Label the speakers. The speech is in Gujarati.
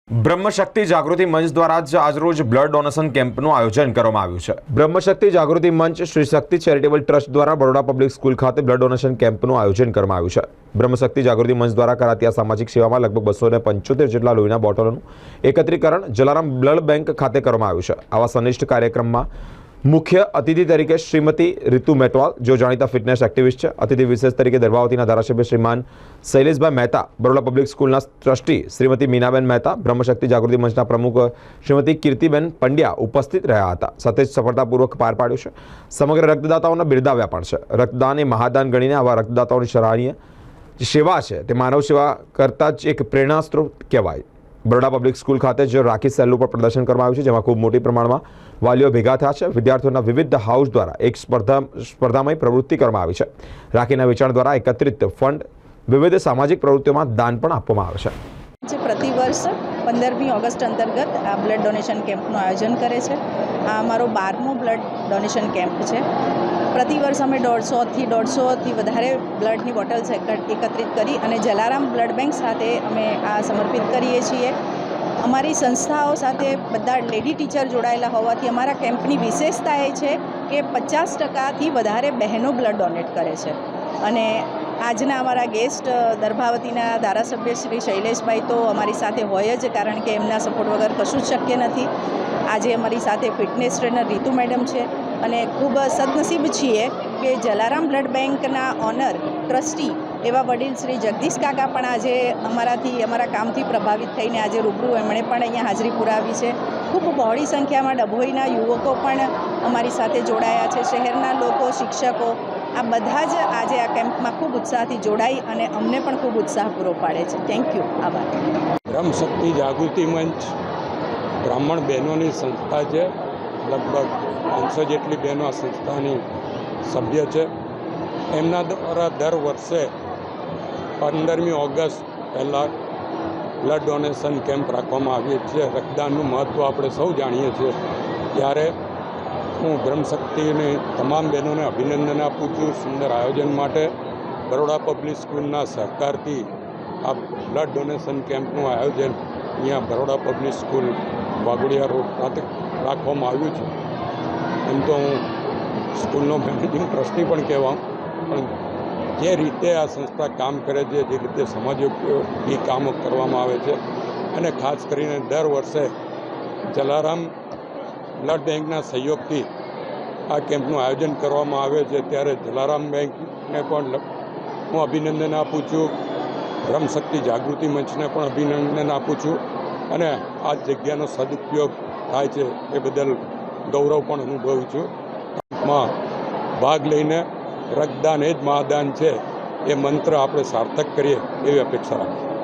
Speaker 1: બ્રહ્મશક્તિ જાગૃતિ મંચ દ્વારા આજરોજ બ્લડ ડોનેશન કેમ્પનું આયોજન કરવામાં આવ્યું છે। બ્રહ્મશક્તિ જાગૃતિ મંચ શ્રી શક્તિ ચેરિટેબલ ટ્રસ્ટ દ્વારા બરોડા પબ્લિક સ્કૂલ ખાતે બ્લડ ડોનેશન કેમ્પનું આયોજન કરવામાં આવ્યું છે। બ્રહ્મશક્તિ જાગૃતિ મંચ દ્વારા કરાતી આ સામાજિક સેવામાં લગભગ 275 જેટલા લોહીના બોટલોનું એકત્રીકરણ જલારામ બ્લડ બેંક ખાતે કરવામાં આવ્યું છે। આવા સનિષ્ઠ કાર્યક્રમમાં મુખ્ય અતિથિ તરીકે શ્રીમતી રીતુ મેટવાલ, जो જાણીતા ફિટનેસ એક્ટિવિસ્ટ છે। અતિથિ વિશેષ તરીકે દરબાવતીના ધારાસભ્ય શ્રીમાન શૈલેષભાઈ મહેતા, બરોડા પબ્લિક સ્કૂલના ટ્રસ્ટી શ્રીમતી મીનાબેન મહેતા, બ્રહ્મશક્તિ જાગૃતિ મંચના પ્રમુખ શ્રીમતી કીર્તિબેન પંડ્યા ઉપસ્થિત રહ્યા હતા। સાથે જ સફળતાપૂર્વક પાર પાડ્યું છે। સમગ્ર રક્તદાતાઓને બિરદાવ્યા પણ છે। રક્તદાન એ મહાદાન ગણીને આવા રક્તદાતાઓની સરાહનીય સેવા છે તે માનવ સેવા કરતા જ એક પ્રેરણાસ્ત્રોત કહેવાય। બરોડા પબ્લિક સ્કૂલ ખાતે જે રાખી સેલ ઉપર પ્રદર્શન કરવામાં આવ્યું છે, જેમાં ખૂબ મોટી પ્રમાણમાં વાલીઓ ભેગા થયા છે। વિદ્યાર્થીઓના વિવિધ હાઉસ દ્વારા એક સ્પર્ધામય પ્રવૃત્તિ કરવામાં આવી છે। રાખીના વેચાણ દ્વારા એકત્રિત ફંડ વિવિધ સામાજિક પ્રવૃત્તિઓમાં દાન પણ આપવામાં આવે છે।
Speaker 2: प्रतिवर्ष 15મી ઓગસ્ટ અંતર્ગત આ બ્લડ ડોનેશન કેમ્પનું આયોજન કરે છે। આ અમારો 12મો બ્લડ ડોનેશન કેમ્પ છે। પ્રતિવર્ષ અમે 150થી વધારે બ્લડની બોટલ્સ એકત્રિત કરી અને જલારામ બ્લડ બેંક સાથે અમે આ સમર્પિત કરીએ છીએ। અમારી સંસ્થાઓ સાથે બધા લેડી ટીચર જોડાયેલા હોવાથી અમારા કેમ્પની વિશેષતા એ છે કે 50%થી વધારે બહેનો બ્લડ ડોનેટ કરે છે। અને આજના અમારા ગેસ્ટ દરબાવતીના ધારાસભ્ય શ્રી શૈલેષભાઈ તો અમારી સાથે હોય જ, કારણ કે એમના સપોર્ટ વગર કશું જ શક્ય નથી। આજે અમારી સાથે ફિટનેસ ટ્રેનર રીતુ મેડમ છે અને ખૂબ સદનસીબ છીએ કે જલારામ બ્લડ બેંકના ઓનર ટ્રસ્ટી એવા વડીલ શ્રી જગદીશ કાકા પણ આજે અમારા કામથી પ્રભાવિત થઈને આજે રૂબરૂ એમણે પણ અહીંયા હાજરી પુરાવી છે। ખૂબ બહોળી સંખ્યામાં ડભોઈના યુવકો પણ અમારી સાથે જોડાયા છે। શહેરના લોકો, શિક્ષકો, આ બધા જ આજે આ કેમ્પમાં ખૂબ ઉત્સાહથી જોડાઈ અને અમને પણ ખૂબ ઉત્સાહ પૂરો પાડે છે। થેન્ક યુ, આભાર।
Speaker 3: બ્રહ્મશક્તિ જાગૃતિ મંચ બ્રાહ્મણ બહેનોની સંસ્થા છે। લગભગ 500 જેટલી બહેનો આ સંસ્થાની સભ્ય છે। એમના દ્વારા દર વર્ષે 15મી ઓગસ્ટ પહેલાં બ્લડ ડોનેશન કેમ્પ રાખવામાં આવે છે। રક્તદાનનું મહત્ત્વ આપણે સૌ જાણીએ છીએ। ત્યારે હું બ્રહ્મશક્તિની તમામ બહેનોને અભિનંદન આપું છું સુંદર આયોજન માટે। બરોડા પબ્લિક સ્કૂલના સહકારથી આ બ્લડ ડોનેશન કેમ્પનું આયોજન અહીંયા Baroda public school Waghodia road ખાતે રાખવામાં આવ્યું છે। એમ તો હું સ્કૂલનો મેનેજિંગ ટ્રસ્ટી પણ કહેવાઉં, પણ જે રીતે આ સંસ્થા કામ કરે છે, જે રીતે સમાજોપયોગી કામો કરવામાં આવે છે, અને ખાસ કરીને દર વર્ષે જલારામ બ્લડ બેંકના સહયોગથી આ કેમ્પનું આયોજન કરવામાં આવે છે, ત્યારે જલારામ બેંકને પણ હું અભિનંદન આપું છું। બ્રહ્મશક્તિ જાગૃતિ મંચને પણ અભિનંદન આપું છું અને આ જગ્યાનો સદુપયોગ થાય છે એ બદલ ગૌરવ પણ અનુભવું છું। માં ભાગ લઈને રક્તદાન એ જ મહાદાન છે એ મંત્ર આપણે સાર્થક કરીએ એવી અપેક્ષા રાખીએ।